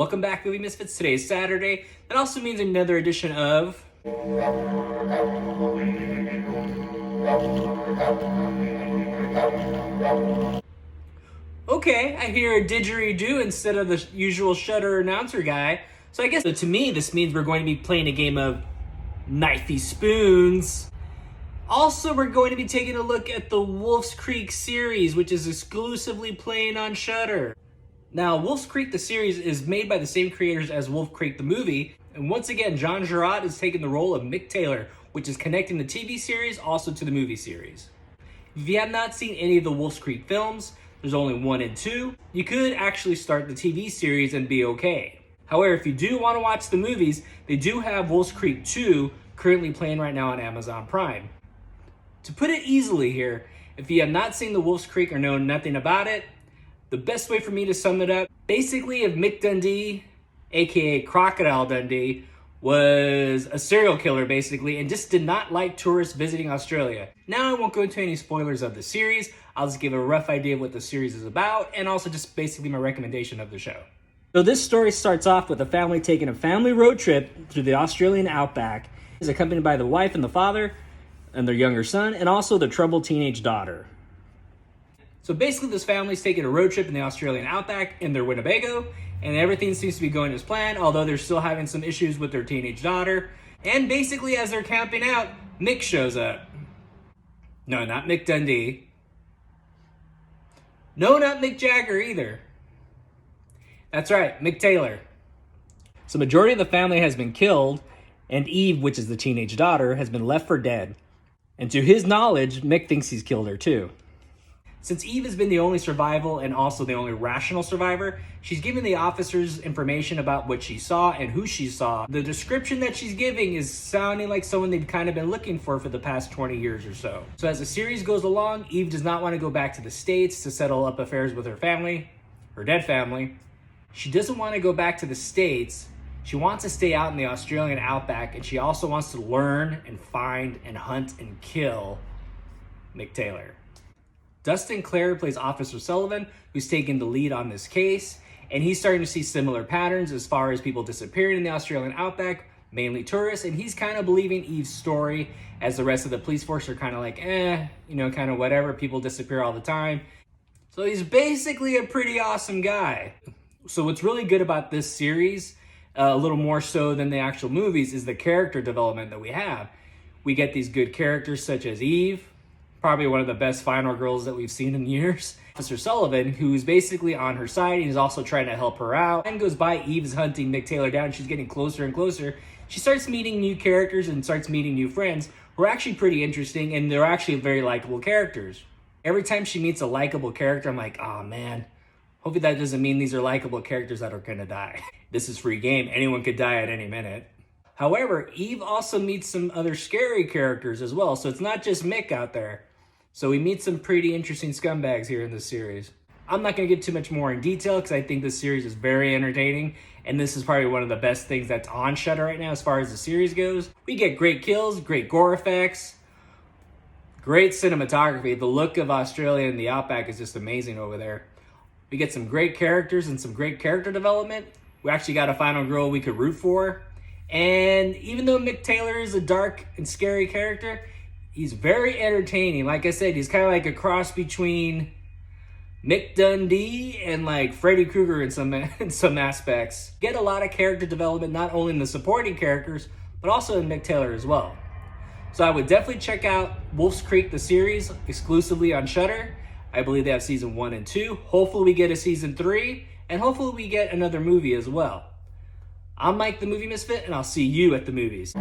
Welcome back, Movie Misfits. Today is Saturday. That also means another edition of... Okay, I hear a didgeridoo instead of the usual Shudder announcer guy. So I guess to me, this means we're going to be playing a game of Knifey Spoons. Also, we're going to be taking a look at the Wolf's Creek series, which is exclusively playing on Shudder. Now, Wolf's Creek, the series, is made by the same creators as Wolf Creek, the movie. And once again, John Girard is taking the role of Mick Taylor, which is connecting the TV series also to the movie series. If you have not seen any of the Wolf's Creek films, there's only 1 and 2, you could actually start the TV series and be okay. However, if you do want to watch the movies, they do have Wolf's Creek 2 currently playing right now on Amazon Prime. To put it easily here, if you have not seen the Wolf's Creek or know nothing about it, the best way for me to sum it up, basically if Mick Dundee, aka Crocodile Dundee, was a serial killer basically and just did not like tourists visiting Australia. Now I won't go into any spoilers of the series, I'll just give a rough idea of what the series is about and also just basically my recommendation of the show. So this story starts off with a family taking a family road trip through the Australian outback. It's accompanied by the wife and the father and their younger son and also their troubled teenage daughter. So basically this family's taking a road trip in the Australian outback in their Winnebago, and everything seems to be going as planned, although they're still having some issues with their teenage daughter. And basically as they're camping out, Mick shows up. No, not Mick Dundee. No, not Mick Jagger either. That's right, Mick Taylor. So majority of the family has been killed, and Eve, which is the teenage daughter, has been left for dead. And to his knowledge, Mick thinks he's killed her too. Since Eve has been the only survival and also the only rational survivor, she's giving the officers information about what she saw and who she saw. The description that she's giving is sounding like someone they've kind of been looking for the past 20 years or so. So as the series goes along, Eve does not want to go back to the States to settle up affairs with her family, her dead family. She doesn't want to go back to the States. She wants to stay out in the Australian outback, and she also wants to learn and find and hunt and kill Mick Taylor. Dustin Clare plays Officer Sullivan, who's taking the lead on this case, and he's starting to see similar patterns as far as people disappearing in the Australian outback, mainly tourists, and he's kind of believing Eve's story as the rest of the police force are kind of like, kind of whatever, people disappear all the time. So he's basically a pretty awesome guy. So what's really good about this series, a little more so than the actual movies, is the character development that we have. We get these good characters such as Eve, probably one of the best final girls that we've seen in years. Officer Sullivan, who's basically on her side, and he's also trying to help her out. And goes by, Eve's hunting Mick Taylor down. She's getting closer and closer. She starts meeting new characters and starts meeting new friends who are actually pretty interesting, and they're actually very likable characters. Every time she meets a likable character, I'm like, oh man, hopefully that doesn't mean these are likable characters that are gonna die. This is free game. Anyone could die at any minute. However, Eve also meets some other scary characters as well, so it's not just Mick out there. So we meet some pretty interesting scumbags here in this series. I'm not going to get too much more in detail because I think this series is very entertaining, and this is probably one of the best things that's on Shudder right now as far as the series goes. We get great kills, great gore effects, great cinematography. The look of Australia and the outback is just amazing over there. We get some great characters and some great character development. We actually got a final girl we could root for. And even though Mick Taylor is a dark and scary character, he's very entertaining. Like I said, he's kind of like a cross between Mick Dundee and like Freddy Krueger in some aspects. Get a lot of character development, not only in the supporting characters, but also in Mick Taylor as well. So I would definitely check out Wolf's Creek, the series, exclusively on Shudder. I believe they have season 1 and 2. Hopefully we get a season 3, and hopefully we get another movie as well. I'm Mike the Movie Misfit, and I'll see you at the movies.